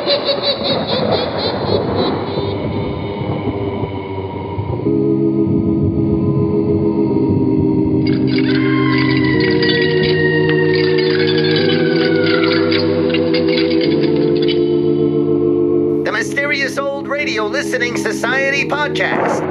The Mysterious Old Radio Listening Society podcast.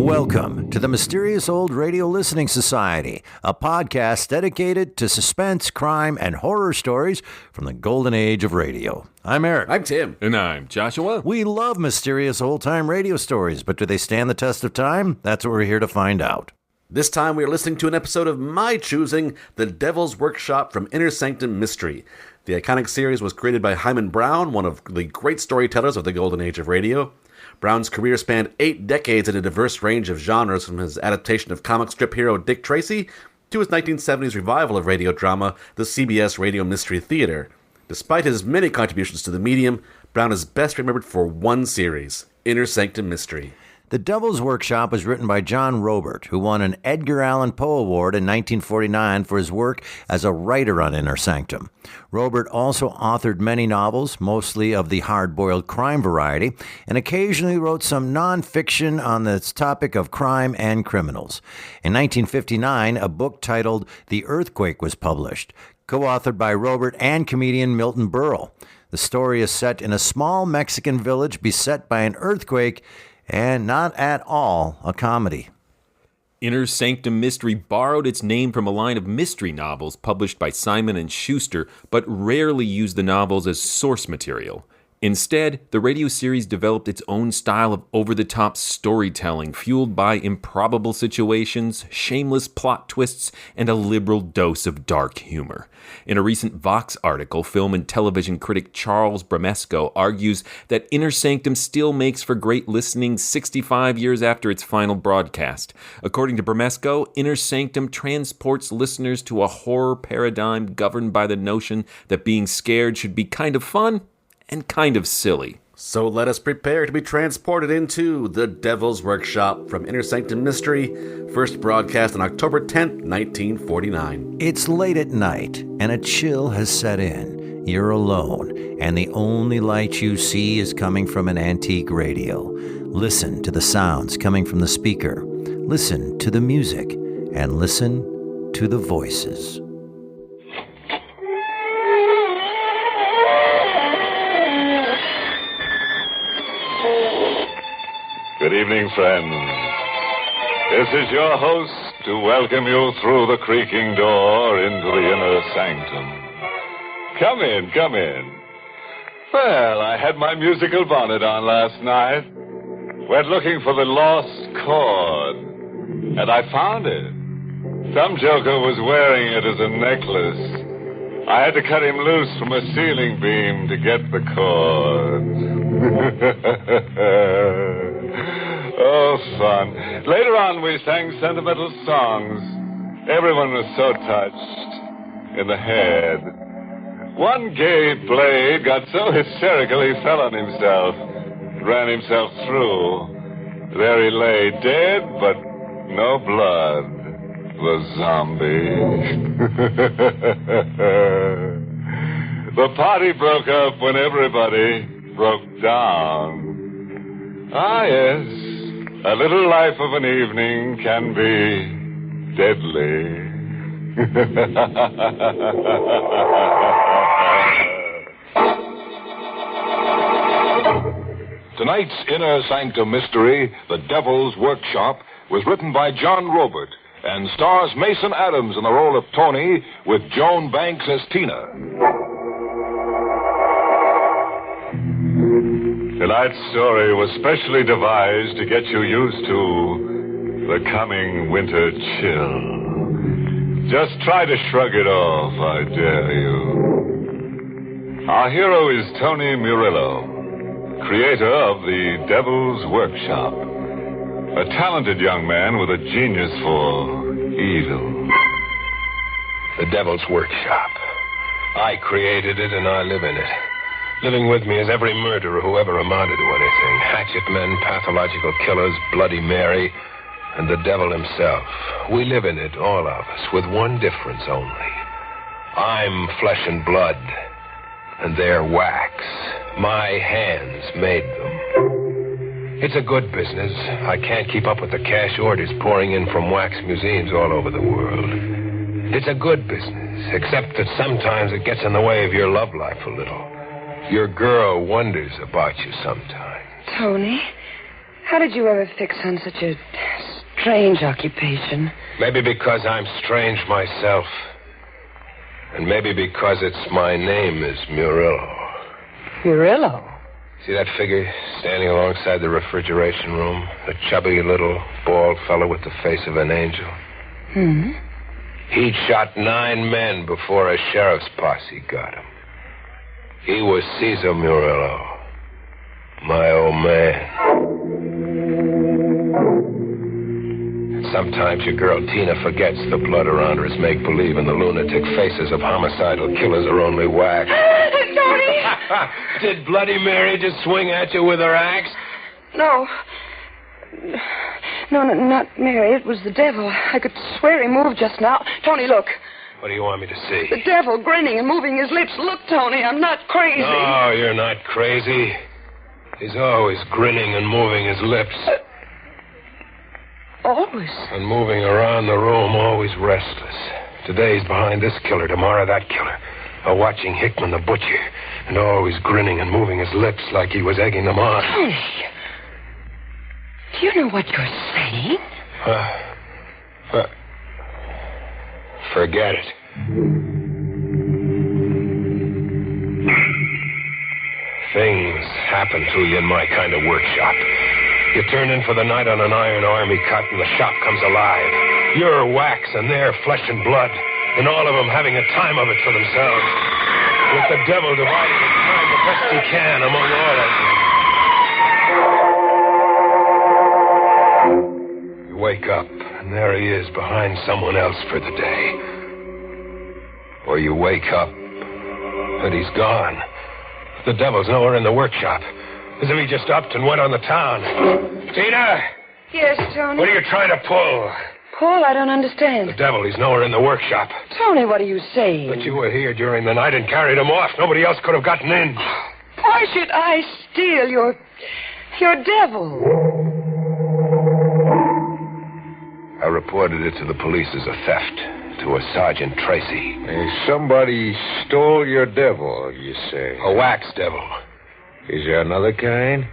Welcome to the Mysterious Old Radio Listening Society, a podcast dedicated to suspense, crime, and horror stories from the golden age of radio. I'm Eric. I'm Tim. And I'm Joshua. We love mysterious old-time radio stories, but do they stand the test of time? That's what we're here to find out. This time we are listening to an episode of my choosing, The Devil's Workshop from Inner Sanctum Mystery. The iconic series was created by Hyman Brown, one of the great storytellers of the golden age of radio. Brown's career spanned 8 decades in a diverse range of genres, from his adaptation of comic strip hero Dick Tracy to his 1970s revival of radio drama, the CBS Radio Mystery Theater. Despite his many contributions to the medium, Brown is best remembered for one series, Inner Sanctum Mystery. The Devil's Workshop was written by John Roeburt, who won an Edgar Allan Poe Award in 1949 for his work as a writer on Inner Sanctum. Roeburt also authored many novels, mostly of the hard-boiled crime variety, and occasionally wrote some non-fiction on the topic of crime and criminals. In 1959, a book titled The Earthquake was published, co-authored by Roeburt and comedian Milton Berle. The story is set in a small Mexican village beset by an earthquake, and not at all a comedy. Inner Sanctum Mystery borrowed its name from a line of mystery novels published by Simon & Schuster, but rarely used the novels as source material. Instead, the radio series developed its own style of over-the-top storytelling, fueled by improbable situations, shameless plot twists, and a liberal dose of dark humor. In a recent Vox article, film and television critic Charles Bramesco argues that Inner Sanctum still makes for great listening 65 years after its final broadcast. According to Bramesco, Inner Sanctum transports listeners to a horror paradigm governed by the notion that being scared should be kind of fun and kind of silly. So let us prepare to be transported into The Devil's Workshop from Inner Sanctum Mystery, first broadcast on October 10th, 1949. It's late at night, and a chill has set in. You're alone, and the only light you see is coming from an antique radio. Listen to the sounds coming from the speaker. Listen to the music, and listen to the voices. Good evening, friends. This is your host to welcome you through the creaking door into the inner sanctum. Come in, come in. Well, I had my musical bonnet on last night. Went looking for the lost chord, and I found it. Some joker was wearing it as a necklace. I had to cut him loose from a ceiling beam to get the chord. Oh, fun. Later on, we sang sentimental songs. Everyone was so touched. In the head. One gay blade got so hysterical he fell on himself. Ran himself through. There he lay, dead, but no blood. The zombie. The party broke up when everybody broke down. Ah, yes. A little life of an evening can be deadly. Tonight's Inner Sanctum Mystery, The Devil's Workshop, was written by John Roeburt and stars Mason Adams in the role of Tony with Joan Banks as Tina. Tonight's story was specially devised to get you used to the coming winter chill. Just try to shrug it off, I dare you. Our hero is Tony Murillo, creator of The Devil's Workshop. A talented young man with a genius for evil. The Devil's Workshop. I created it and I live in it. Living with me is every murderer who ever amounted to anything. Hatchet men, pathological killers, Bloody Mary. and the devil himself. We live in it, all of us, with one difference only. I'm flesh and blood, and they're wax. My hands made them. It's a good business. I can't keep up with the cash orders pouring in from wax museums all over the world. It's a good business, except that sometimes it gets in the way of your love life a little. Your girl wonders about you sometimes. Tony, how did you ever fix on such a strange occupation? Maybe because I'm strange myself. And maybe because my name is Murillo. Murillo? See that figure standing alongside the refrigeration room? A chubby little bald fellow with the face of an angel. He'd shot 9 men before a sheriff's posse got him. He was Cesar Murillo, my old man. Sometimes your girl Tina forgets the blood around her is make-believe and the lunatic faces of homicidal killers are only wax. Tony! Did Bloody Mary just swing at you with her axe? No. No, not Mary. It was the devil. I could swear he moved just now. Tony, look. What do you want me to see? The devil grinning and moving his lips. Look, Tony, I'm not crazy. No, you're not crazy. He's always grinning and moving his lips. Always? And moving around the room, always restless. Today he's behind this killer, tomorrow that killer. Or watching Hickman the butcher. And always grinning and moving his lips like he was egging them on. Tony, do you know what you're saying? Forget it. Things happen to you in my kind of workshop. You turn in for the night on an iron army cut and the shop comes alive. You're wax and they're flesh and blood, and all of them having a time of it for themselves. With the devil dividing his time the best he can among all of them. You wake up, and there he is behind someone else for the day. Or you wake up, and he's gone. The devil's nowhere in the workshop. As if he just upped and went on the town. Tina! Yes, Tony? What are you trying to pull? Paul, I don't understand. The devil, he's nowhere in the workshop. Tony, what are you saying? But you were here during the night and carried him off. Nobody else could have gotten in. Why should I steal your devil? I reported it to the police as a theft. To a Sergeant Tracy. Somebody stole your devil, you say? A wax devil. Is there another kind?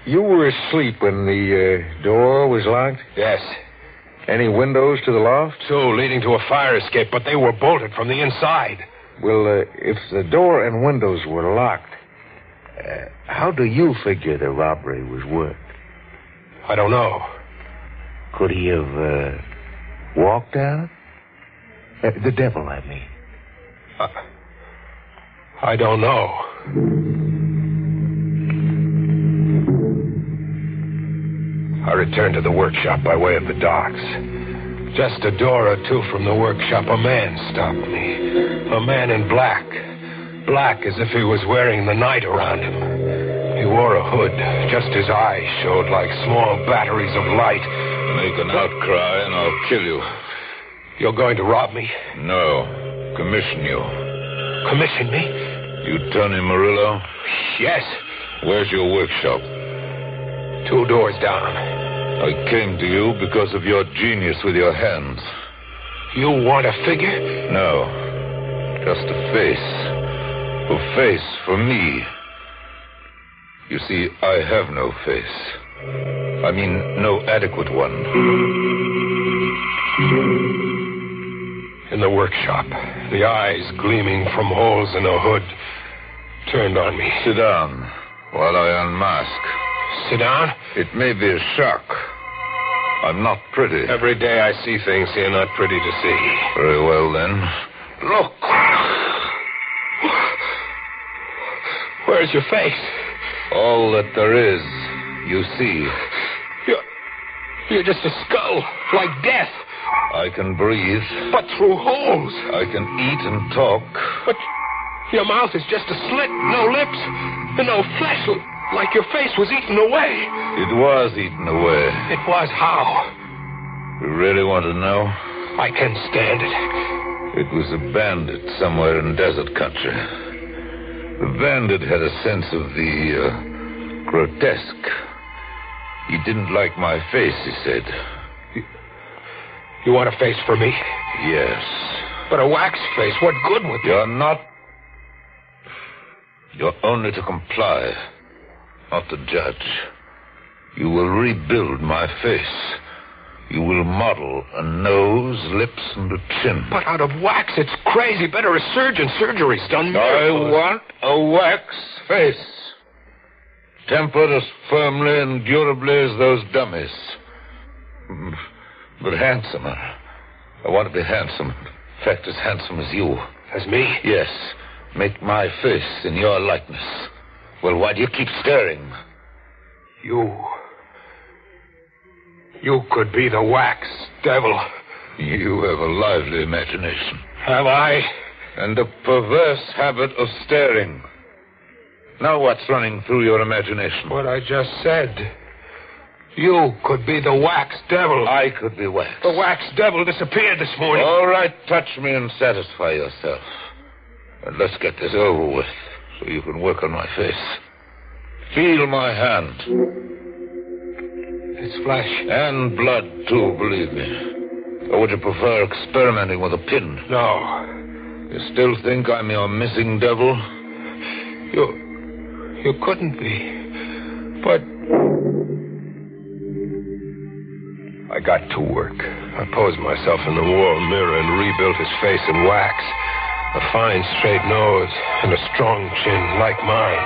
You were asleep when the door was locked? Yes. Any windows to the loft? 2 leading to a fire escape, but they were bolted from the inside. Well, if the door and windows were locked, how do you figure the robbery was worked? I don't know. Could he have walked out? The devil, I mean. I don't know. I returned to the workshop by way of the docks. Just a door or 2 from the workshop, a man stopped me. A man in black. Black as if he was wearing the night around him. He wore a hood. Just his eyes showed like small batteries of light. Make an outcry and I'll kill you. You're going to rob me? No. Commission you. Commission me? You Tony Murillo? Yes. Where's your workshop? 2 doors down. I came to you because of your genius with your hands. You want a figure? No. Just a face. A face for me. You see, I have no face. I mean, no adequate one. In the workshop, the eyes gleaming from holes in a hood turned on me. Sit down while I unmask. Sit down? It may be a shock. I'm not pretty. Every day I see things you're not pretty to see. Very well, then. Look. Where's your face? All that there is, you see. You're just a skull, like death. I can breathe. But through holes. I can eat and talk. But your mouth is just a slit, no lips, and no flesh. Like your face was eaten away. It was eaten away. It was how? You really want to know? I can stand it. It was a bandit somewhere in desert country. The bandit had a sense of the grotesque. He didn't like my face, he said. You want a face for me? Yes. But a wax face, what good would You're not... You're only to comply, not to judge. You will rebuild my face. You will model a nose, lips, and a chin. But out of wax, it's crazy. Better a surgeon. Surgery's done miracles. I want a wax face. Tempered as firmly and durably as those dummies. But handsomer. I want to be handsome. In fact, as handsome as you. As me? Yes. Make my face in your likeness. Well, why do you keep staring? You could be the wax devil. You have a lively imagination. Have I? And a perverse habit of staring. Now what's running through your imagination? What I just said. You could be the wax devil. I could be wax. The wax devil disappeared this morning. All right, touch me and satisfy yourself. And let's get this over with, so you can work on my face. Feel my hand. It's flesh. And blood, too, believe me. Or would you prefer experimenting with a pin? No. You still think I'm your missing devil? You couldn't be. But... I got to work. I posed myself in the wall mirror and rebuilt his face in wax. A fine, straight nose and a strong chin like mine.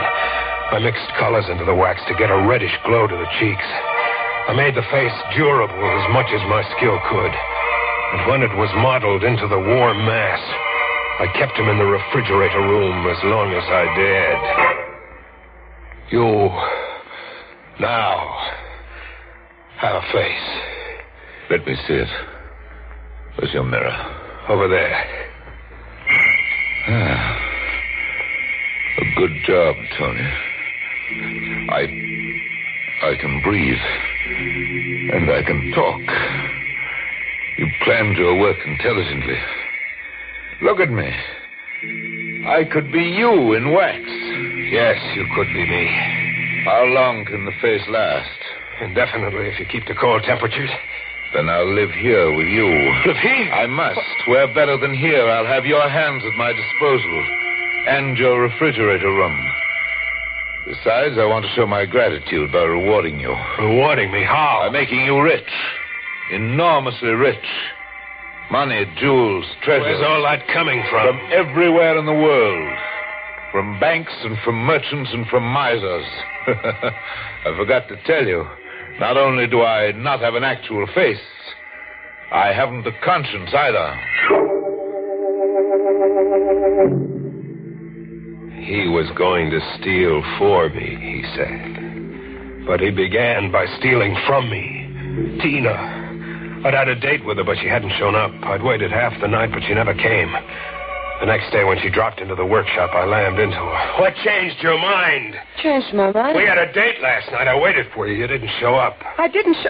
I mixed colors into the wax to get a reddish glow to the cheeks. I made the face durable as much as my skill could. And when it was modeled into the warm mass, I kept him in the refrigerator room as long as I dared. You now have a face. Let me see it. Where's your mirror? Over there. Ah. A good job, Tony. I can breathe. And I can talk. You planned your work intelligently. Look at me. I could be you in wax. Yes, you could be me. How long can the face last? Indefinitely, if you keep the cold temperatures. Then I'll live here with you. Live here? I must. Where better than here? I'll have your hands at my disposal. And your refrigerator room. Besides, I want to show my gratitude by rewarding you. Rewarding me? How? By making you rich. Enormously rich. Money, jewels, treasure. Where's all that coming from? From everywhere in the world. From banks and from merchants and from misers. I forgot to tell you. Not only do I not have an actual face, I haven't a conscience either. He was going to steal for me, he said. But he began by stealing from me. Tina. I'd had a date with her, but she hadn't shown up. I'd waited half the night, but she never came. The next day, when she dropped into the workshop, I lammed into her. What changed your mind? Changed my mind? We had a date last night. I waited for you. You didn't show up. I didn't show...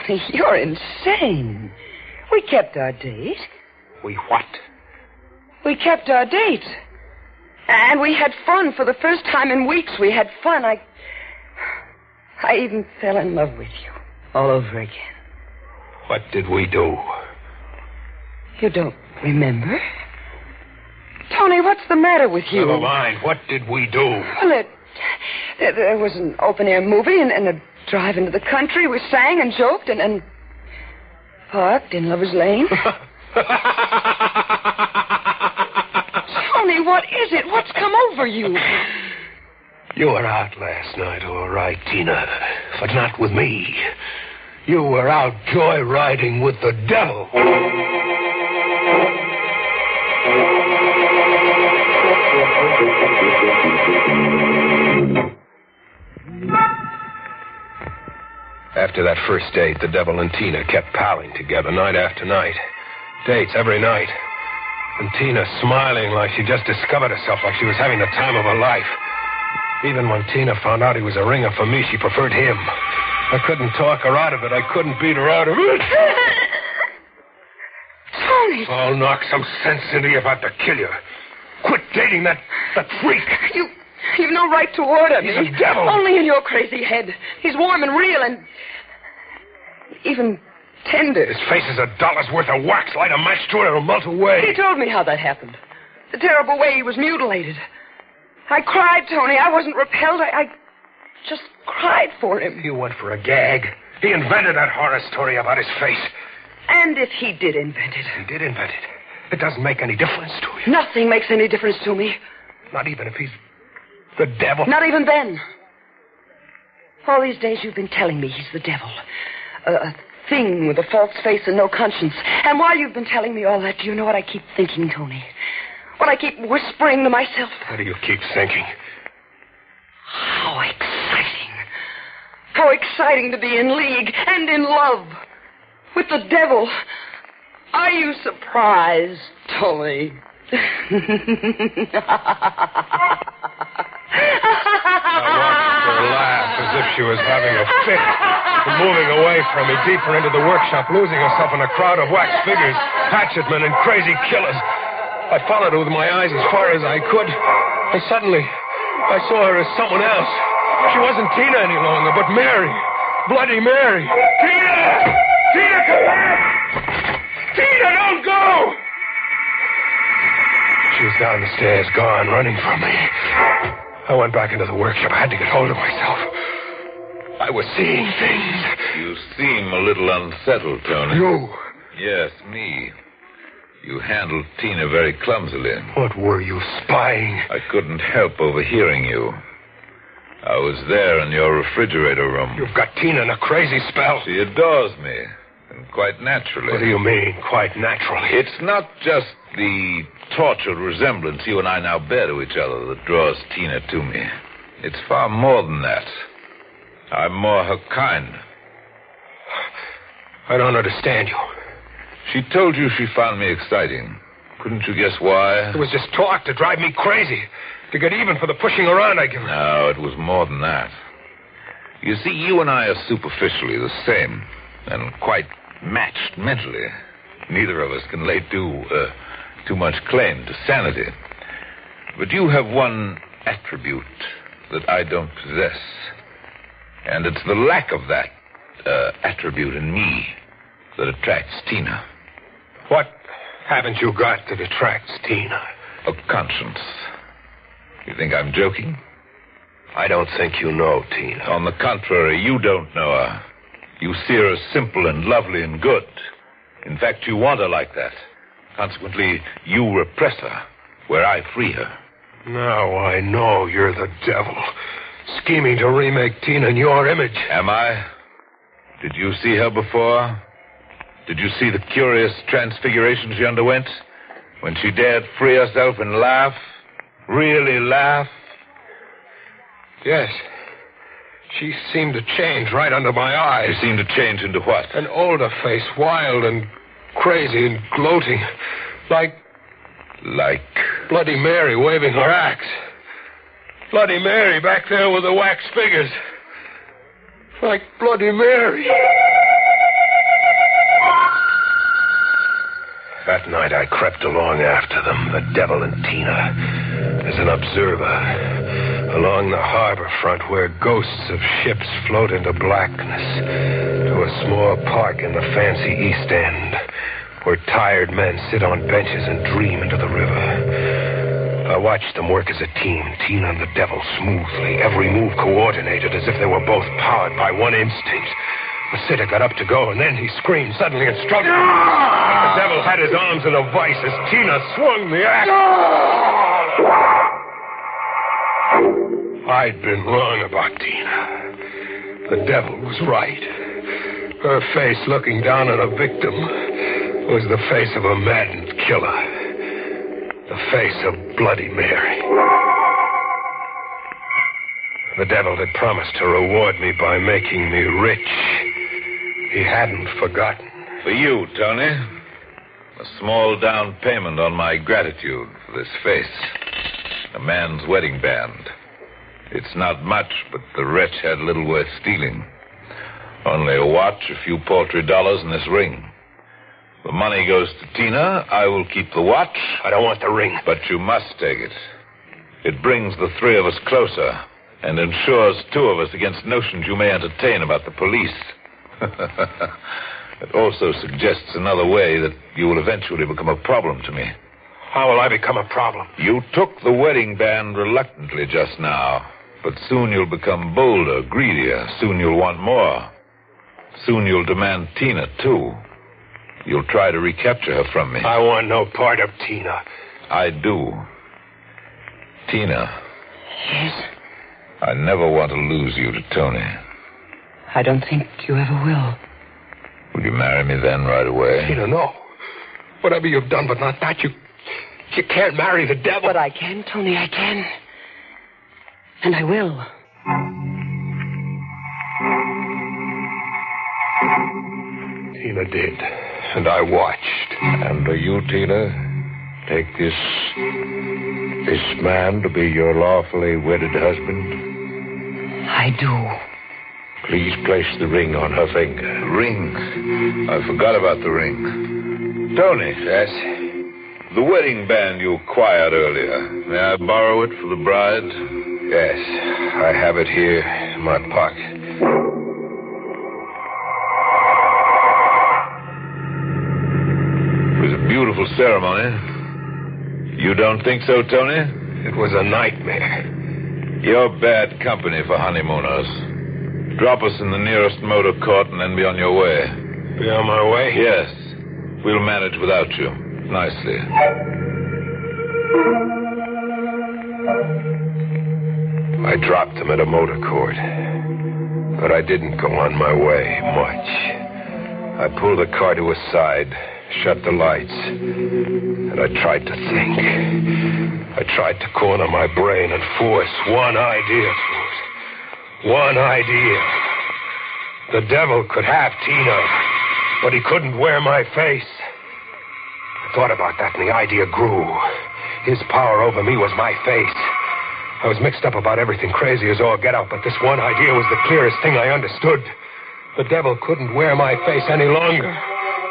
Tony, you're insane. We kept our date. We what? We kept our date. And we had fun. For the first time in weeks, we had fun. I even fell in love with you. All over again. What did we do? You don't remember? Tony, what's the matter with you? Never mind. What did we do? Well, there was an open-air movie and a drive into the country. We sang and joked and parked in Lover's Lane. Tony, what is it? What's come over you? You were out last night, all right, Tina. But not with me. You were out joyriding with the devil. After that first date, the devil and Tina kept palling together night after night. Dates every night. And Tina smiling like she just discovered herself, like she was having the time of her life. Even when Tina found out he was a ringer for me, she preferred him. I couldn't talk her out of it. I couldn't beat her out of it. Tony! I'll knock some sense into you if I have to kill you. Quit dating that freak. You've no right to order me. He's a devil. Only in your crazy head. He's warm and real and even tender. His face is $1 worth of wax. Light a match to it, it'll melt away. He told me how that happened. The terrible way he was mutilated. I cried, Tony. I wasn't repelled. I just cried for him. You went for a gag. He invented that horror story about his face. And if he did invent it. He did invent it. It doesn't make any difference to you. Nothing makes any difference to me. Not even if he's the devil. Not even then. All these days you've been telling me he's the devil. A thing with a false face and no conscience. And while you've been telling me all that, do you know what I keep thinking, Tony? What I keep whispering to myself? What do you keep thinking? How exciting. How exciting to be in league and in love with the devil. Are you surprised, Tony? I watched her laugh as if she was having a fit, and moving away from me deeper into the workshop, losing herself in a crowd of wax figures, hatchetmen, and crazy killers. I followed her with my eyes as far as I could, and suddenly I saw her as someone else. She wasn't Tina any longer, but Mary. Bloody Mary. Tina! Tina, come back! Tina, don't go! She was down the stairs, gone, running from me. I went back into the workshop. I had to get hold of myself. I was seeing things. You seem a little unsettled, Tony. You? Yes, me. You handled Tina very clumsily. What were you, spying? I couldn't help overhearing you. I was there in your refrigerator room. You've got Tina in a crazy spell. She adores me, and quite naturally. What do you mean, quite naturally? It's not just the tortured resemblance you and I now bear to each other that draws Tina to me. It's far more than that. I'm more her kind. I don't understand you. She told you she found me exciting. Couldn't you guess why? It was just talk to drive me crazy. To get even for the pushing around I give her. No, it was more than that. You see, you and I are superficially the same, and quite matched mentally. Neither of us can lay too much claim to sanity. But you have one attribute that I don't possess. And it's the lack of that attribute in me that attracts Tina. What haven't you got that attracts Tina? A conscience. You think I'm joking? I don't think you know Tina. On the contrary, you don't know her. You see her as simple and lovely and good. In fact, you want her like that. Consequently, you repress her, where I free her. Now I know you're the devil, scheming to remake Tina in your image. Am I? Did you see her before? Did you see the curious transfiguration she underwent? When she dared free herself and laugh? Really laugh? Yes. She seemed to change right under my eyes. She seemed to change into what? An older face, wild and crazy and gloating. Like Bloody Mary waving her axe. Bloody Mary back there with the wax figures. Like Bloody Mary. That night I crept along after them, the devil and Tina, as an observer, along the harbor front where ghosts of ships float into blackness, to a small park in the fancy East End, where tired men sit on benches and dream into the river. I watched them work as a team, Tina and the devil, smoothly, every move coordinated as if they were both powered by one instinct. The sitter got up to go, and then he screamed suddenly and struggled. The devil had his arms in a vice as Tina swung the axe. I'd been wrong about Tina. The devil was right. Her face looking down on a victim was the face of a maddened killer. The face of Bloody Mary. The devil had promised to reward me by making me rich. He hadn't forgotten. For you, Tony. A small down payment on my gratitude for this face. A man's wedding band. It's not much, but the wretch had little worth stealing. Only a watch, a few paltry dollars, and this ring. The money goes to Tina. I will keep the watch. I don't want the ring. But you must take it. It brings the three of us closer and ensures two of us against notions you may entertain about the police. It also suggests another way that you will eventually become a problem to me. How will I become a problem? You took the wedding band reluctantly just now, but soon you'll become bolder, greedier. Soon you'll want more. Soon you'll demand Tina, too. You'll try to recapture her from me. I want no part of Tina. I do. Tina. Yes? I never want to lose you to Tony. I don't think you ever will. Will you marry me then right away? Tina, no. Whatever you've done, but not that. You can't marry the devil. But I can, Tony, I can. And I will. Tina did. And I watched. And do you, Tina, take this man to be your lawfully wedded husband? I do. Please place the ring on her finger. Ring? I forgot about the ring. Tony. Yes? The wedding band you acquired earlier. May I borrow it for the bride? Yes. I have it here in my pocket. It was a beautiful ceremony. You don't think so, Tony? It was a nightmare. You're bad company for honeymooners. Drop us in the nearest motor court and then be on your way. Be on my way? Yes. We'll manage without you. Nicely. I dropped him at a motor court. But I didn't go on my way much. I pulled the car to a side, shut the lights, and I tried to think. I tried to corner my brain and force one idea through it. One idea. The devil could have Tina, but he couldn't wear my face. I thought about that, and the idea grew. His power over me was my face. I was mixed up about everything, crazy as all get out, but this one idea was the clearest thing I understood. The devil couldn't wear my face any longer.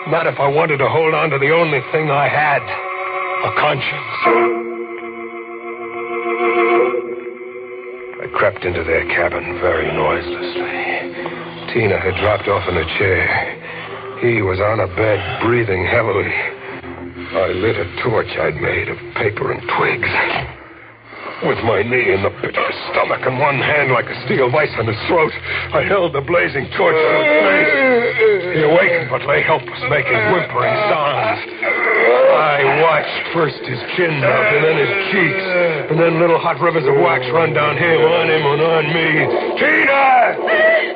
Not if I wanted to hold on to the only thing I had, a conscience. I crept into their cabin very noiselessly. Tina had dropped off in a chair. He was on a bed, breathing heavily. I lit a torch I'd made of paper and twigs. With my knee in the pit of his stomach and one hand like a steel vice on his throat, I held the blazing torch to his face. He awakened but lay helpless, making whimpering sounds. I watched first his chin mount and then his cheeks, and then little hot rivers of wax run down him and on me. Tina!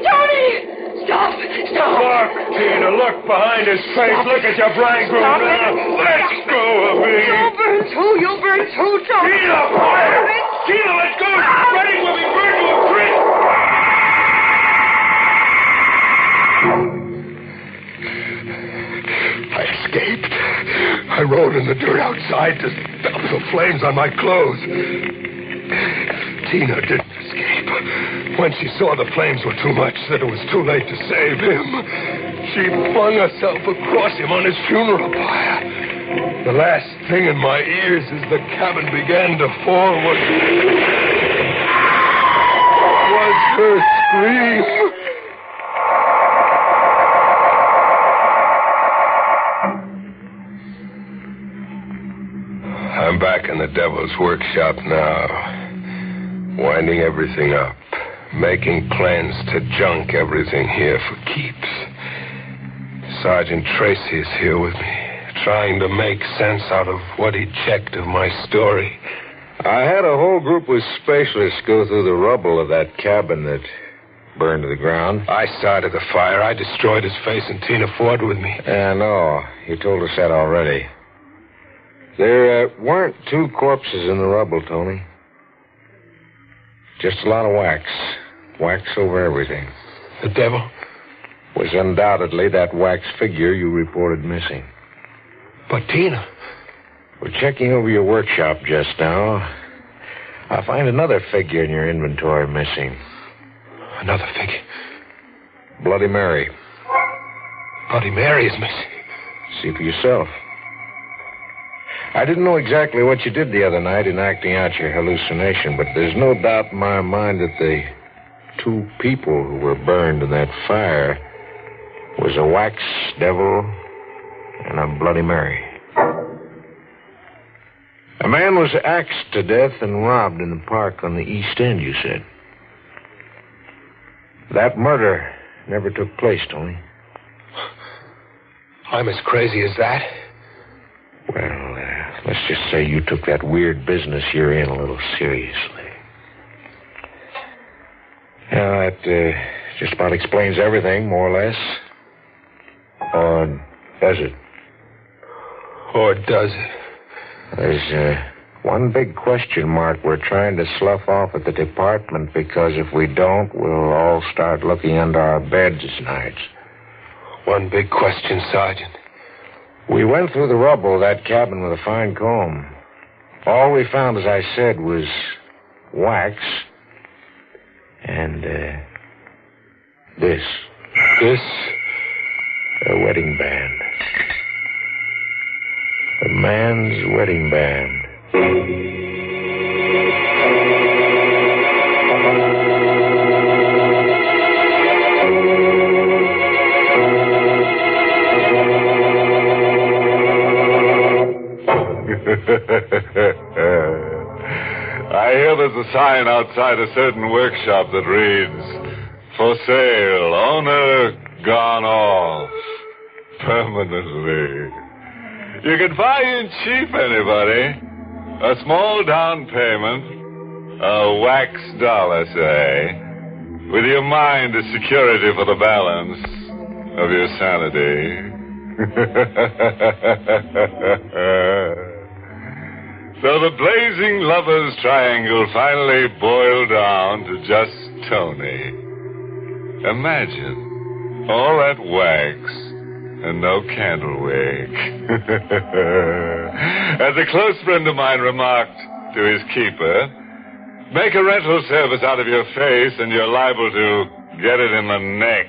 Tony! Stop! Stop! Look, Tina, look behind his face. Look at your bridegroom now. Let go of me. You'll burn too. You'll burn too, Tony. Tina, fire! Tina, let's go. Ready when we burn to a crisp. I escaped. I rolled in the dirt outside to stop the flames on my clothes. Tina didn't escape. When she saw the flames were too much, that it was too late to save him, she flung herself across him on his funeral pyre. The last thing in my ears as the cabin began to fall was her scream. I'm back in the devil's workshop now, winding everything up, making plans to junk everything here for keeps. Sergeant Tracy is here with me, trying to make sense out of what he checked of my story. I had a whole group of specialists go through the rubble of that cabin that burned to the ground. I started the fire. I destroyed his face, and Tina fought with me. I know. You told us that already. There weren't two corpses in the rubble, Tony. Just a lot of wax. Wax over everything. The devil? Was undoubtedly that wax figure you reported missing. But Tina? We're checking over your workshop just now. I find another figure in your inventory missing. Another figure. Bloody Mary. Bloody Mary is missing. See for yourself. I didn't know exactly what you did the other night in acting out your hallucination, but there's no doubt in my mind that the 2 people who were burned in that fire was a wax devil and a Bloody Mary. A man was axed to death and robbed in the park on the East End, you said. That murder never took place, Tony. I'm as crazy as that? Well, let's just say you took that weird business you're in a little seriously. Yeah, that just about explains everything, more or less. Or does it? Or does it? There's one big question mark we're trying to slough off at the department, because if we don't, we'll all start looking under our beds nights. One big question, Sergeant. We went through the rubble of that cabin with a fine comb. All we found, as I said, was wax and this. This? A wedding band. A man's wedding band. I hear there's a sign outside a certain workshop that reads, "For sale, owner gone off permanently." You can buy in cheap, anybody. A small down payment, a wax dollar, say, with your mind as security for the balance of your sanity. So the blazing lovers' triangle finally boiled down to just Tony. Imagine all that wax and no candle wick. As a close friend of mine remarked to his keeper, make a rental service out of your face and you're liable to get it in the neck.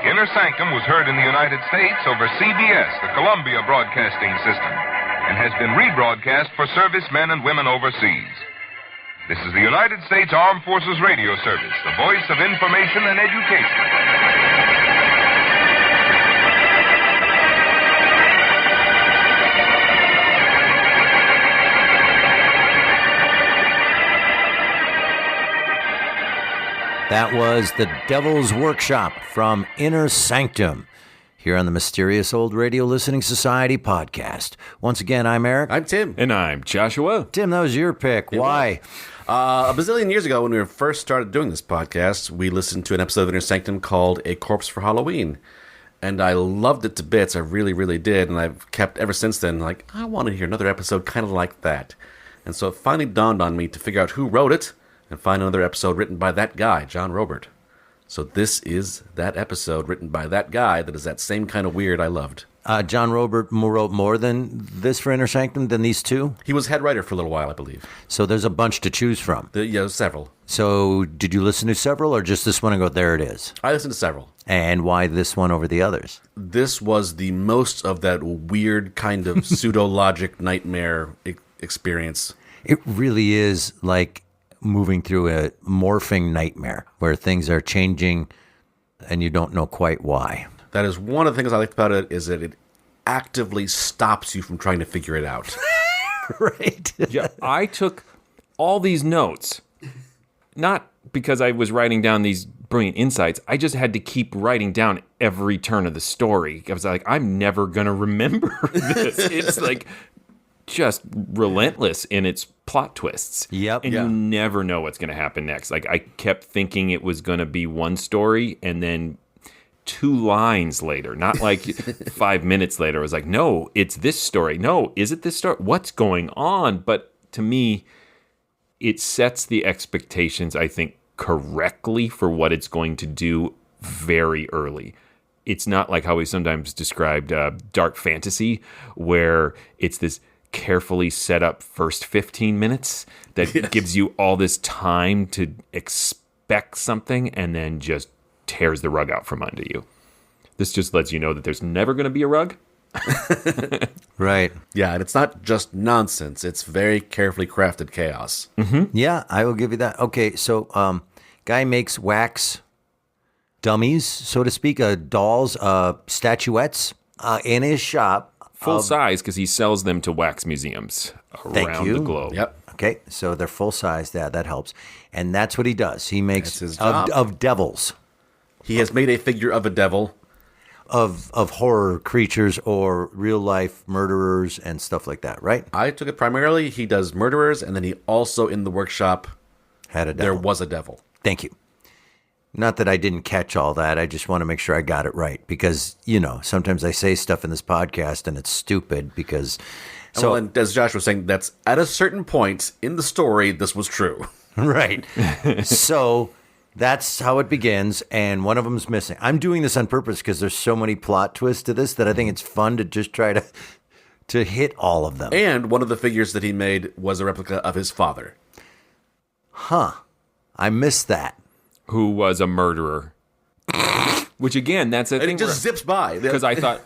Inner Sanctum was heard in the United States over CBS, the Columbia Broadcasting System, and has been rebroadcast for servicemen and women overseas. This is the United States Armed Forces Radio Service, the voice of information and education. That was The Devil's Workshop from Inner Sanctum, here on the Mysterious Old Radio Listening Society podcast. Once again, I'm Eric. I'm Tim. And I'm Joshua. Tim, that was your pick. Why? A bazillion years ago, when we first started doing this podcast, we listened to an episode of Inner Sanctum called A Corpse for Halloween. And I loved it to bits. I really, really did. And I've kept ever since then, like, I want to hear another episode kind of like that. And so it finally dawned on me to figure out who wrote it and find another episode written by that guy, John Roeburt. So this is that episode written by that guy that is that same kind of weird I loved. John Roeburt wrote more than this for Inner Sanctum, than these two? He was head writer for a little while, I believe. So there's a bunch to choose from. Yeah, several. So did you listen to several, or just this one and go, there it is? I listened to several. And why this one over the others? This was the most of that weird kind of pseudo-logic nightmare experience. It really is like moving through a morphing nightmare where things are changing and you don't know quite why. That is one of the things I liked about it, is that it actively stops you from trying to figure it out. Right. Yeah, I took all these notes, not because I was writing down these brilliant insights. I just had to keep writing down every turn of the story. I was like, I'm never going to remember this. It's like just relentless in its plot twists. Yep. And you never know what's going to happen next. Like, I kept thinking it was going to be one story, and then 2 lines later, not like 5 minutes later, I was like, no, it's this story. No, is it this story? What's going on? But to me, it sets the expectations, I think, correctly for what it's going to do very early. It's not like how we sometimes described dark fantasy, where it's this carefully set up first 15 minutes that gives you all this time to expect something and then just tears the rug out from under you. This just lets you know that there's never going to be a rug. Right. Yeah, and it's not just nonsense. It's very carefully crafted chaos. Yeah, I will give you that. Okay, so guy makes wax dummies, so to speak, dolls, statuettes in his shop. Full size, because he sells them to wax museums around the globe. Yep. Okay, so they're full size. Yeah, that helps. And that's what he does. He makes That's his job. of devils, He has made a figure of a devil. of horror creatures or real life murderers and stuff like that, right? I took it primarily. He does murderers, and then he also, in the workshop, Had a devil. there was a devil. Thank you. Not that I didn't catch all that. I just want to make sure I got it right because, sometimes I say stuff in this podcast and it's stupid because... So, and as Josh was saying, that's at a certain point in the story, this was true. Right. So that's how it begins, and one of them's missing. I'm doing this on purpose because there's so many plot twists to this that I think it's fun to just try to hit all of them. And one of the figures that he made was a replica of his father. Huh. I missed that. Who was a murderer. Which, again, that's a And thing. it just zips by. Because I thought,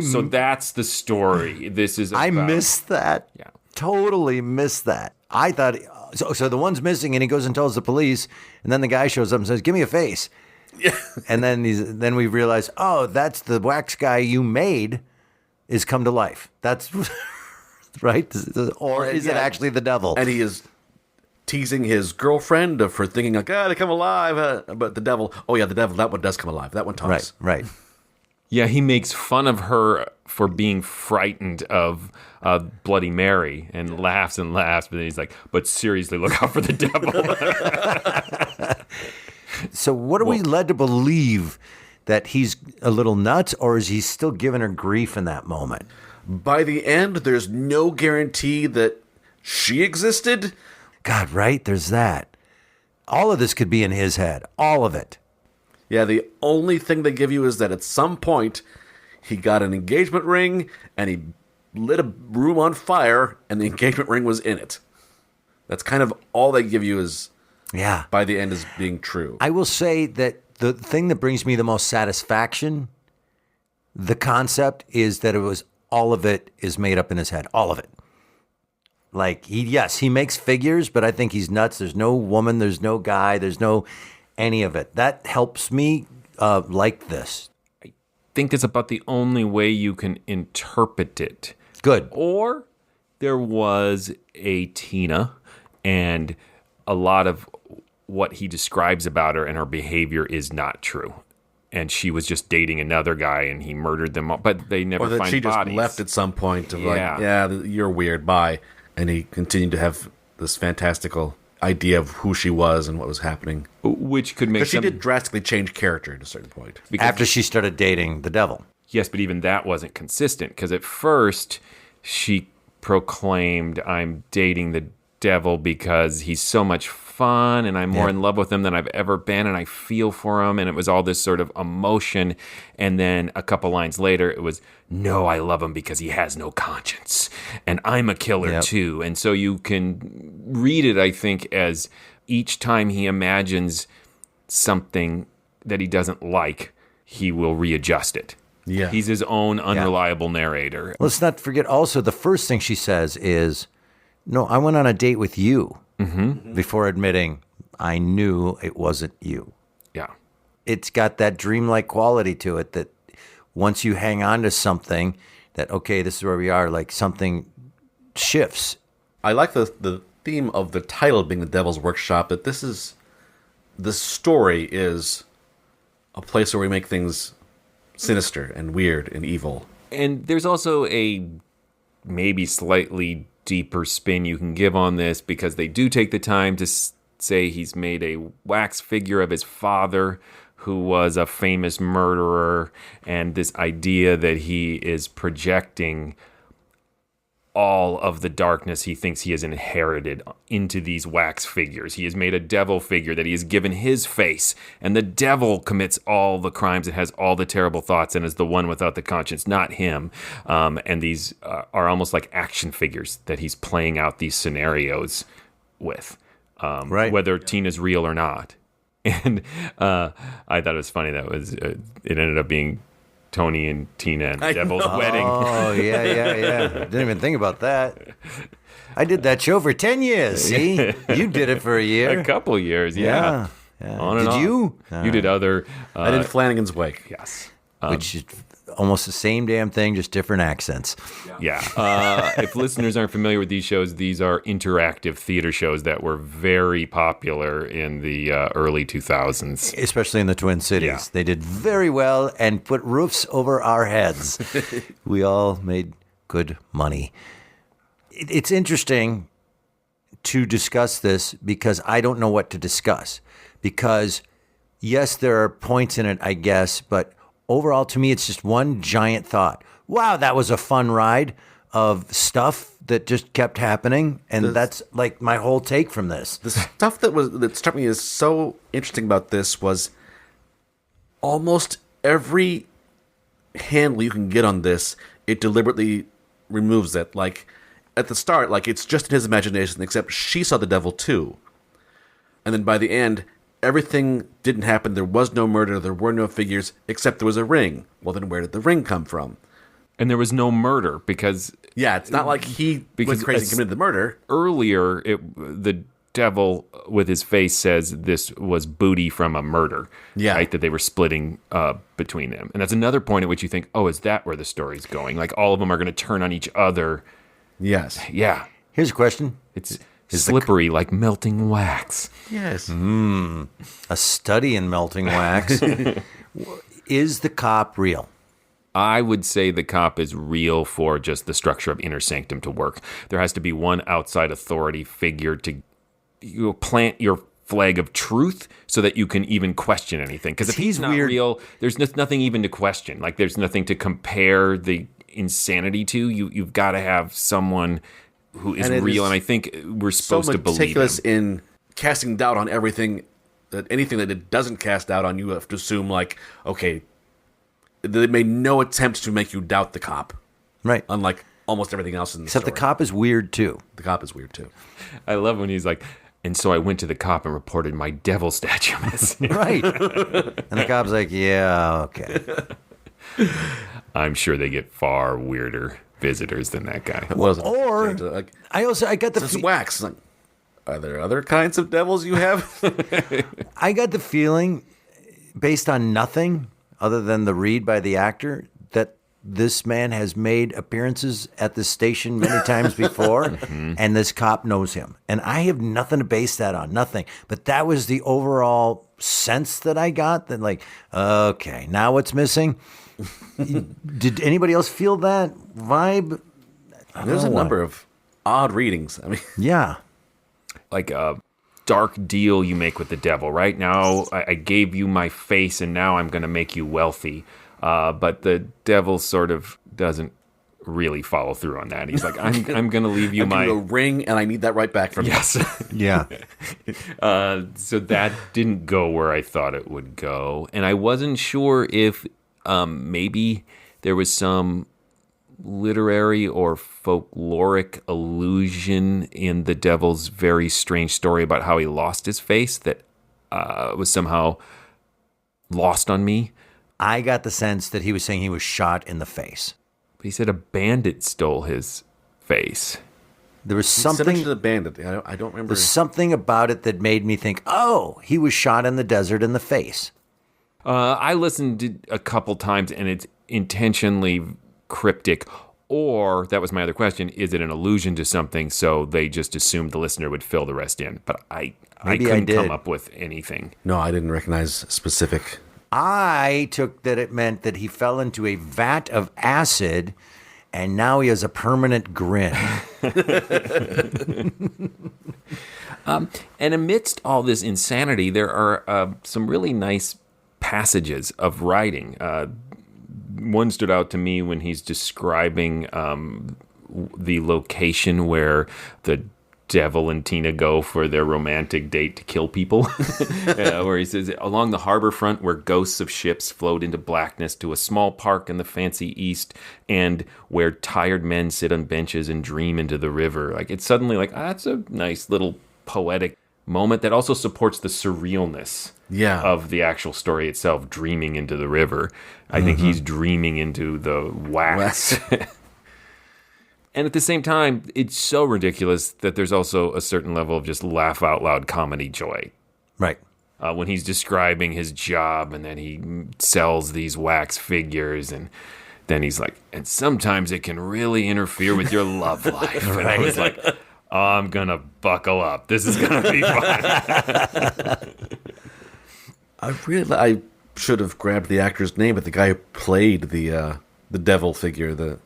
so that's the story. This is about. I missed that. Yeah. Totally missed that. I thought, so the one's missing, and he goes and tells the police, and then the guy shows up and says, give me a face. Yeah. And then we realize, that's the wax guy you made is come to life. That's right? Or is it actually the devil? And he is teasing his girlfriend for thinking, like, they come alive. But the devil, the devil, that one does come alive. That one talks. Right. Yeah, he makes fun of her for being frightened of Bloody Mary and laughs, but then he's like, but seriously, look out for the devil. So what are we led to believe? That he's a little nuts, or is he still giving her grief in that moment? By the end, there's no guarantee that she existed. God, right? There's that. All of this could be in his head. All of it. Yeah, the only thing they give you is that at some point, he got an engagement ring, and he lit a room on fire, and the engagement ring was in it. That's kind of all they give you is, by the end, is being true. I will say that the thing that brings me the most satisfaction, the concept, is that all of it is made up in his head. All of it. Like, he makes figures, but I think he's nuts. There's no woman, there's no guy, there's no any of it. That helps me like this. I think it's about the only way you can interpret it. Good. Or there was a Tina, and a lot of what he describes about her and her behavior is not true. And she was just dating another guy, and he murdered them all. But they never Or that find she bodies. just left at some point of Yeah. you're weird, bye. And he continued to have this fantastical idea of who she was and what was happening. Which could make Because she did drastically change character at a certain point. After she started dating the devil. Yes, but even that wasn't consistent. Because at first, she proclaimed, I'm dating the devil because he's so much fun and I'm more in love with him than I've ever been and I feel for him, and it was all this sort of emotion. And then a couple lines later it was, no, I love him because he has no conscience and I'm a killer too. And so you can read it, I think, as each time he imagines something that he doesn't like, he will readjust it. Yeah. He's his own unreliable narrator. Let's not forget also the first thing she says is, no, I went on a date with you before admitting I knew it wasn't you. Yeah. it's got that dreamlike quality to it that once you hang on to something that, okay, this is where we are, like something shifts. I like the theme of the title being The Devil's Workshop, that the story is a place where we make things sinister and weird and evil. And there's also a maybe slightly deeper spin you can give on this, because they do take the time to say he's made a wax figure of his father, who was a famous murderer, and this idea that he is projecting all of the darkness he thinks he has inherited into these wax figures. He has made a devil figure that he has given his face, and the devil commits all the crimes and has all the terrible thoughts and is the one without the conscience, not him. And these are almost like action figures that he's playing out these scenarios with, Right. whether Tina's real or not. And I thought it was funny that it ended up being Tony and Tina and Devil's wedding. Oh, yeah. Didn't even think about that. I did that show for 10 years, see? You did it for a year. A couple years, yeah. On and Did off. you? You did other... I did Flanagan's Wake. Yes. Which is almost the same damn thing, just different accents. Yeah. If listeners aren't familiar with these shows, these are interactive theater shows that were very popular in the early 2000s. Especially in the Twin Cities. Yeah. They did very well and put roofs over our heads. We all made good money. It's interesting to discuss this because I don't know what to discuss. Because, yes, there are points in it, I guess, but overall, to me, it's just one giant thought. Wow, that was a fun ride of stuff that just kept happening. And that's like my whole take from this. The stuff that struck me as so interesting about this was almost every handle you can get on this, it deliberately removes it. Like, at the start, like, it's just in his imagination, except she saw the devil too. And then by the end, everything didn't happen. There was no murder. There were no figures, except there was a ring. Well, then where did the ring come from? And there was no murder because... Yeah, it's not like he went crazy and committed the murder. Earlier, the devil with his face says this was booty from a murder. Yeah. Right? That they were splitting between them. And that's another point at which you think, oh, is that where the story's going? Like, all of them are going to turn on each other. Yes. Yeah. Here's a question. It's slippery like melting wax. Yes. A study in melting wax. Is the cop real? I would say the cop is real for just the structure of Inner Sanctum to work. There has to be one outside authority figure to plant your flag of truth so that you can even question anything. Because if he's not real, there's nothing even to question. Like, there's nothing to compare the insanity to. You've got to have someone who is real, and I think we're supposed to believe him. So meticulous in casting doubt on everything, that anything that it doesn't cast doubt on, you have to assume, like, okay, they made no attempt to make you doubt the cop. Right. Unlike almost everything else in the Except story. the cop is weird, too. The cop is weird, too. I love when he's like, and so I went to the cop and reported my devil statue missing. Right. And the cop's like, yeah, okay. I'm sure they get far weirder visitors than that guy. Or, like, I got the... this wax. Like, are there other kinds of devils you have? I got the feeling, based on nothing other than the read by the actor, that this man has made appearances at this station many times before, and this cop knows him. And I have nothing to base that on, nothing. But that was the overall sense that I got, that like, okay, now what's missing? Did anybody else feel that vibe? There's a number of odd readings. I mean, yeah. Like a dark deal you make with the devil, right? Now I gave you my face and now I'm going to make you wealthy. But the devil sort of doesn't really follow through on that. He's like, I'm going to leave you my ring and I need that right back from yes. you. Yeah. So that didn't go where I thought it would go. And I wasn't sure if maybe there was some literary or folkloric allusion in the devil's very strange story about how he lost his face that was somehow lost on me. I got the sense that he was saying he was shot in the face. But he said a bandit stole his face. There was Something something to the bandit. I don't remember. There's something about it that made me think, oh, he was shot in the desert in the face. I listened to a couple times, and it's intentionally cryptic. Or, that was my other question, is it an allusion to something, so they just assumed the listener would fill the rest in? But I couldn't come up with anything. No, I didn't recognize specific. I took that it meant that he fell into a vat of acid, and now he has a permanent grin. And amidst all this insanity, there are some really nice passages of writing. One stood out to me when he's describing the location where the devil and Tina go for their romantic date to kill people, where he says, along the harbor front where ghosts of ships float into blackness to a small park in the fancy east, and where tired men sit on benches and dream into the river. Like, it's suddenly like, that's a nice little poetic moment that also supports the surrealness of the actual story itself, dreaming into the river. I think he's dreaming into the wax. And at the same time, it's so ridiculous that there's also a certain level of just laugh out loud comedy joy. Right. When he's describing his job, and then he sells these wax figures, and then he's like, and sometimes it can really interfere with your love life. And I was like, oh, I'm going to buckle up. This is going to be fun. I should have grabbed the actor's name, but the guy who played the devil figure, the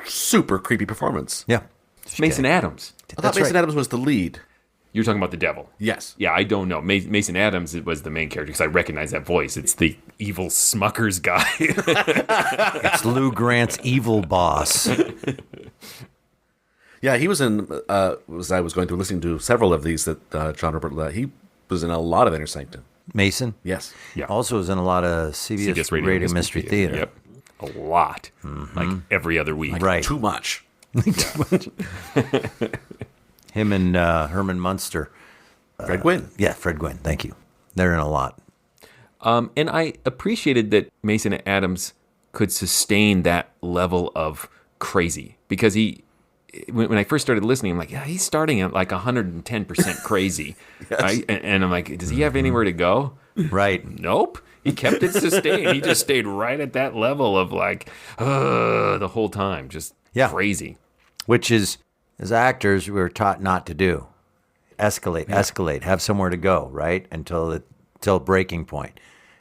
super creepy performance. Yeah. It's Mason Adams. I thought Mason Adams was the lead. You're talking about the devil? Yes. Yeah, I don't know. Mason Adams was the main character because I recognize that voice. It's the evil Smuckers guy. It's Lou Grant's evil boss. Yeah, he was in, as I was going through listening to several of these that John Roeburt, he was in a lot of Inner Sanctum. Mason? Yes. Yeah. Also was in a lot of CBS Radio Mystery Theater. Yep. A lot. Like every other week. Right. Too much. Him and Herman Munster. Fred Gwynn. Yeah, Fred Gwynn. Thank you. They're in a lot. And I appreciated that Mason Adams could sustain that level of crazy, because when I first started listening, I'm like, yeah, he's starting at like 110% crazy. Yes. Right? And I'm like, does he have anywhere to go? Right. Nope. He kept it sustained. He just stayed right at that level of like, the whole time. Just crazy. Which is, as actors, we were taught not to do. Escalate, have somewhere to go, right? Until breaking point.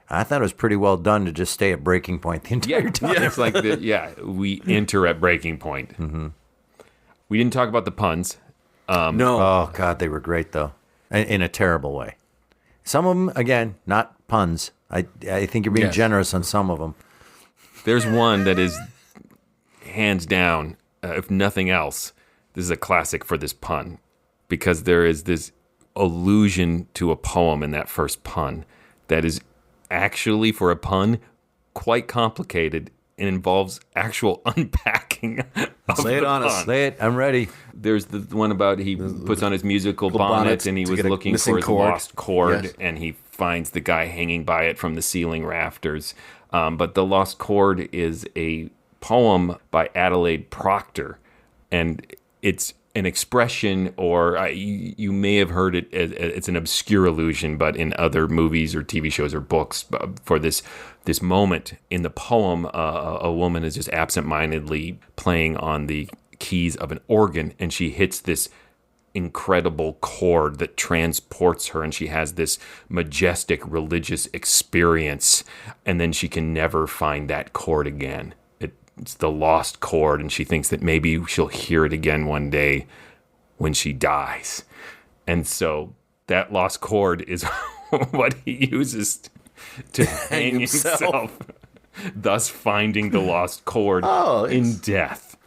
I thought it was pretty well done to just stay at breaking point the entire time. Yeah, it's like, we enter at breaking point. Mm-hmm. We didn't talk about the puns. No. Oh, God, they were great, though, in a terrible way. Some of them, again, not puns. I think you're being generous on some of them. There's one that is, hands down, if nothing else, this is a classic for this pun, because there is this allusion to a poem in that first pun that is actually, for a pun, quite complicated and involves actual unpacking of Lay it on us. Lay it. I'm ready. There's the one about he puts on his musical bonnet and he was looking for his lost cord, and he finds the guy hanging by it from the ceiling rafters. But the lost cord is a poem by Adelaide Proctor, and it's an expression, or you may have heard it as it's an obscure allusion, but in other movies or TV shows or books, for this moment in the poem, a woman is just absentmindedly playing on the keys of an organ, and she hits this incredible chord that transports her, and she has this majestic religious experience, and then she can never find that chord again. It's the lost chord, and she thinks that maybe she'll hear it again one day when she dies. And so that lost chord is what he uses to hang himself, thus finding the lost chord in death.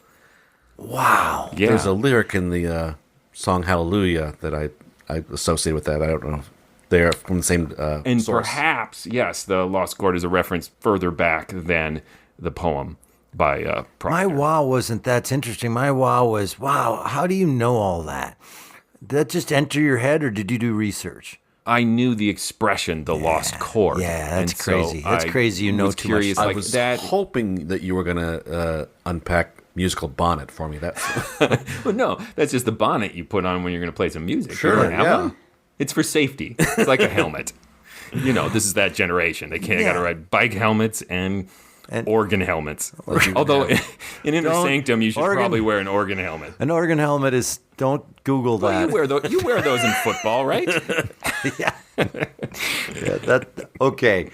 Wow. Yeah. There's a lyric in the song Hallelujah that I associate with that. I don't know if they're from the same and source. Perhaps, yes, the lost chord is a reference further back than the poem by Proctor. My wow wasn't that's interesting. My wow was, wow, how do you know all that? Did that just enter your head, or did you do research? I knew the expression, the lost chord. Yeah, that's and crazy. So That's crazy. You know was too curious, much. like I was that. hoping that you were going to unpack musical bonnet for me. That's Well, no, that's just the bonnet you put on when you're going to play some music. Sure, You don't have yeah. one? It's for safety. It's like a helmet. This is that generation. They can't got to ride bike helmets and organ helmets. Although in Inner Sanctum, you should probably wear an organ helmet. An organ helmet is, don't Google that. Well, you wear those in football, right? Yeah. Okay.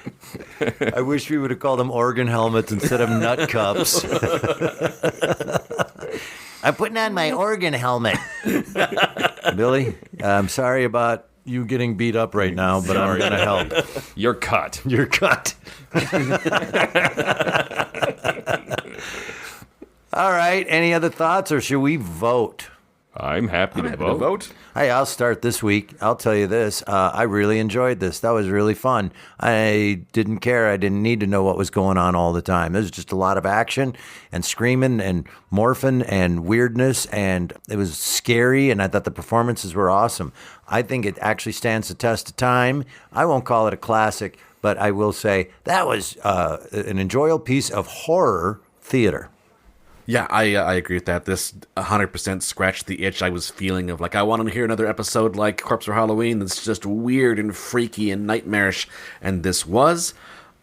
I wish we would have called them organ helmets instead of nut cups. I'm putting on my organ helmet. Billy, I'm sorry about you getting beat up right now, but I'm going to help. You're cut. You're cut. All right. Any other thoughts, or should we vote? I'm happy to vote. Hey, I'll start this week. I'll tell you this. I really enjoyed this. That was really fun. I didn't care. I didn't need to know what was going on all the time. There was just a lot of action and screaming and morphing and weirdness, and it was scary, and I thought the performances were awesome. I think it actually stands the test of time. I won't call it a classic, but I will say that was an enjoyable piece of horror theater. Yeah, I agree with that. This 100% scratched the itch I was feeling of, like, I want to hear another episode like Corpse for Halloween that's just weird and freaky and nightmarish. And this was.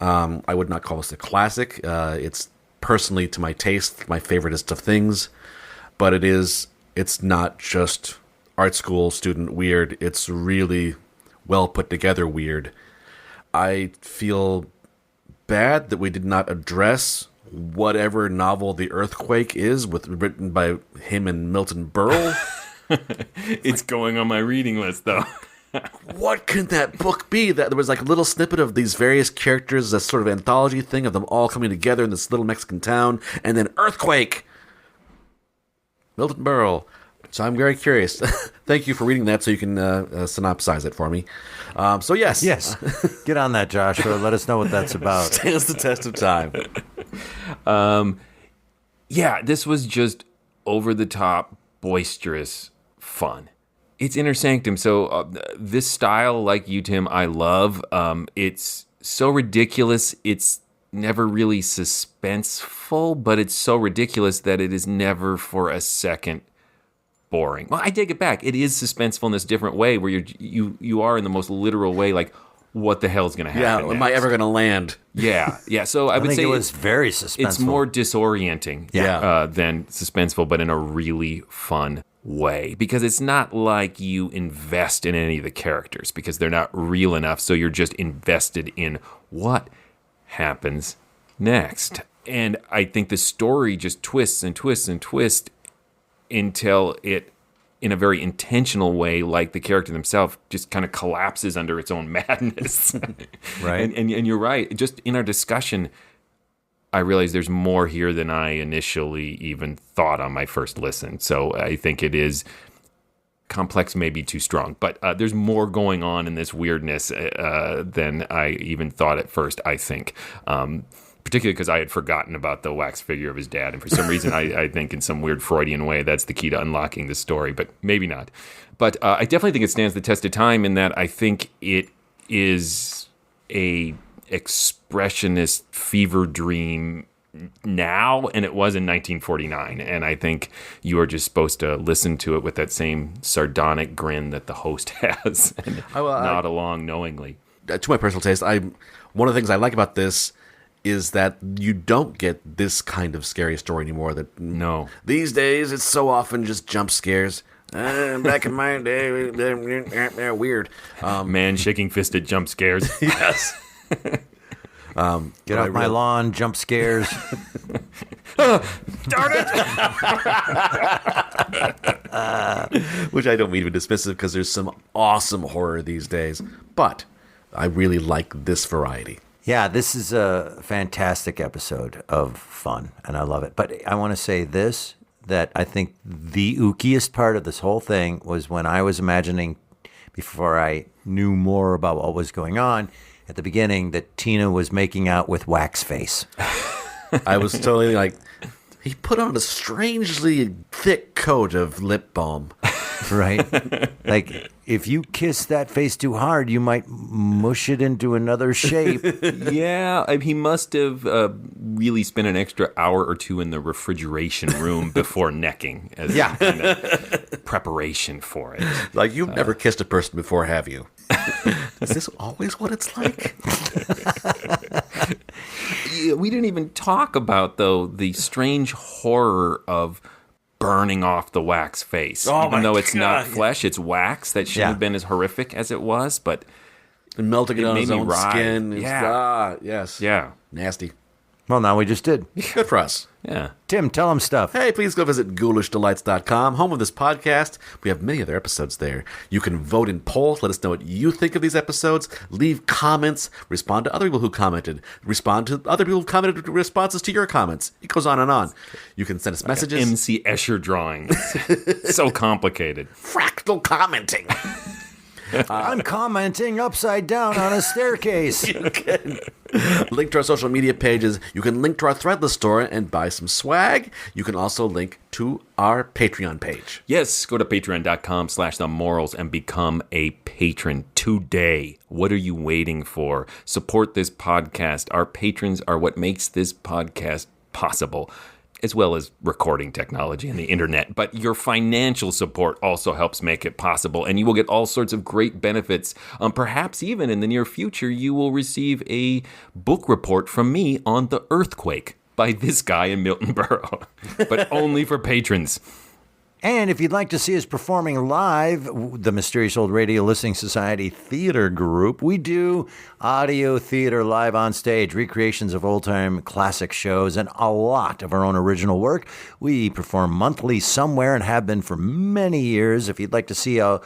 I would not call this a classic. It's personally, to my taste, my favoriteest of things. But it's not just art school student weird. It's really well put together weird. I feel bad that we did not address whatever novel The Earthquake is, written by him and Milton Berle. It's going on my reading list, though. What could that book be? That there was like a little snippet of these various characters, a sort of anthology thing of them all coming together in this little Mexican town, and then Earthquake. Milton Berle. So I'm very curious. Thank you for reading that so you can synopsize it for me. So yes. Yes. Get on that, Joshua. Let us know what that's about. Stands the test of time. Yeah, this was just over-the-top, boisterous fun. It's Inner Sanctum, so this style, like you, Tim, I love. It's so ridiculous, it's never really suspenseful, but it's so ridiculous that it is never for a second boring. Well, I take it back. It is suspenseful in this different way, where you are in the most literal way, like, what the hell's going to happen? Yeah, am I ever going to land? Yeah. So I would think say it was very suspenseful. It's more disorienting than suspenseful, but in a really fun way. Because it's not like you invest in any of the characters, because they're not real enough, so you're just invested in what happens next. And I think the story just twists and twists and twists until it, in a very intentional way, like the character themselves, just kind of collapses under its own madness. Right. And you're right. Just in our discussion, I realized there's more here than I initially even thought on my first listen. So I think it is complex, maybe too strong, but there's more going on in this weirdness than I even thought at first, I think. Particularly because I had forgotten about the wax figure of his dad. And for some reason, I think in some weird Freudian way, that's the key to unlocking the story, but maybe not. But I definitely think it stands the test of time in that I think it is a expressionist fever dream now, and it was in 1949. And I think you are just supposed to listen to it with that same sardonic grin that the host has, and nod along knowingly. To my personal taste, one of the things I like about this is that you don't get this kind of scary story anymore. No. These days, it's so often just jump scares. Back in my day, they're weird. Man shaking fisted jump scares. Yes. Get off my lawn, jump scares. Darn it! Which I don't mean to be dismissive, because there's some awesome horror these days. But I really like this variety. Yeah, this is a fantastic episode of fun, and I love it. But I want to say this, that I think the ookiest part of this whole thing was when I was imagining, before I knew more about what was going on, at the beginning, that Tina was making out with Wax Face. I was totally like, he put on a strangely thick coat of lip balm. Right? Like, if you kiss that face too hard, you might mush it into another shape. Yeah, he must have really spent an extra hour or two in the refrigeration room before necking as kind of preparation for it. Like, you've never kissed a person before, have you? Is this always what it's like? We didn't even talk about, though, the strange horror of burning off the wax face. Even though it's not flesh, it's wax. That shouldn't have been as horrific as it was, but And melting it on his own writhe. skin. Yeah. Yes. Yeah. Nasty. Well, now we just did. Good for us. Yeah. Tim, tell him stuff. Hey, please go visit ghoulishdelights.com, home of this podcast. We have many other episodes there. You can vote in polls. Let us know what you think of these episodes. Leave comments. Respond to other people who commented. Respond to other people who commented responses to your comments. It goes on and on. You can send us messages. MC Escher drawing. So complicated. Fractal commenting. I'm commenting upside down on a staircase. You can link to our social media pages. You can link to our Threadless store and buy some swag. You can also link to our Patreon page. Yes, go to patreon.com/themorals and become a patron today. What are you waiting for? Support this podcast. Our patrons are what makes this podcast possible, as well as recording technology and the internet. But your financial support also helps make it possible, and you will get all sorts of great benefits. Perhaps even in the near future, you will receive a book report from me on the earthquake by this guy in Milton Borough, but only for patrons. And if you'd like to see us performing live, the Mysterious Old Radio Listening Society Theater Group, we do audio theater live on stage, recreations of old-time classic shows, and a lot of our own original work. We perform monthly somewhere and have been for many years. If you'd like to see a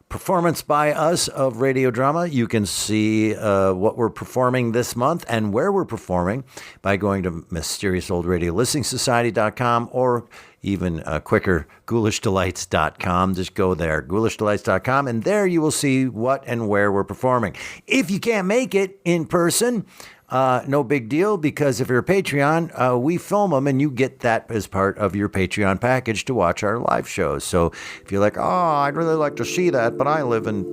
performance by us of radio drama, you can see what we're performing this month and where we're performing by going to mysteriousOldRadioListeningSociety.com or even quicker, GhoulishDelights.com. Just go there, GhoulishDelights.com, and there you will see what and where we're performing. If you can't make it in person, no big deal, because if you're a Patreon, we film them and you get that as part of your Patreon package to watch our live shows. So if you're like, I'd really like to see that, but I live in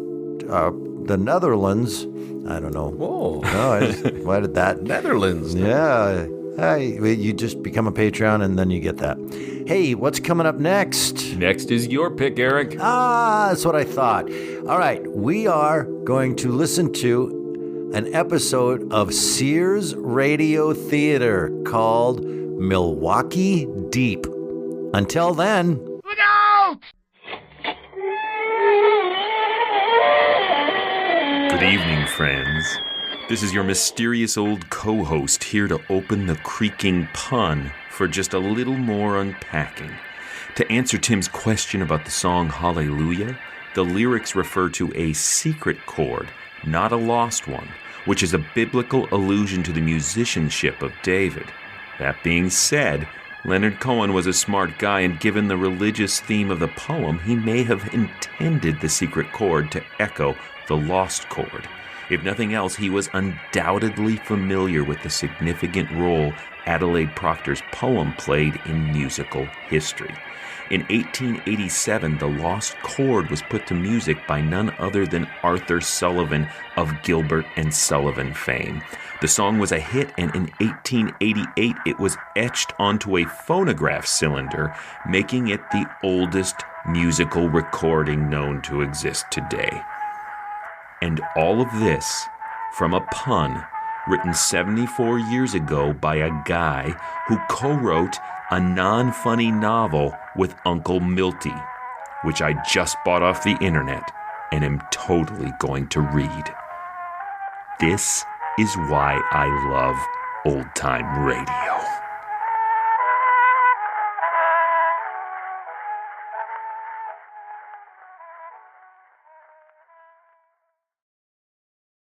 the Netherlands, I don't know. Whoa. No, why did that? Netherlands. Yeah. Hey, you just become a Patreon and then you get that. Hey, what's coming up next? Next is your pick, Eric. That's what I thought. All right, we are going to listen to an episode of Sears Radio Theater called Milwaukee Deep. Until then... Look out! Good evening, friends. This is your mysterious old co-host here to open the creaking pun for just a little more unpacking. To answer Tim's question about the song Hallelujah, the lyrics refer to a secret chord, not a lost one, which is a biblical allusion to the musicianship of David. That being said, Leonard Cohen was a smart guy, and given the religious theme of the poem, he may have intended the secret chord to echo the lost chord. If nothing else, he was undoubtedly familiar with the significant role Adelaide Proctor's poem played in musical history. In 1887, the lost chord was put to music by none other than Arthur Sullivan of Gilbert and Sullivan fame. The song was a hit, and in 1888 it was etched onto a phonograph cylinder, making it the oldest musical recording known to exist today. And all of this from a pun written 74 years ago by a guy who co-wrote a non-funny novel with Uncle Milty, which I just bought off the internet and am totally going to read. This is why I love old-time radio.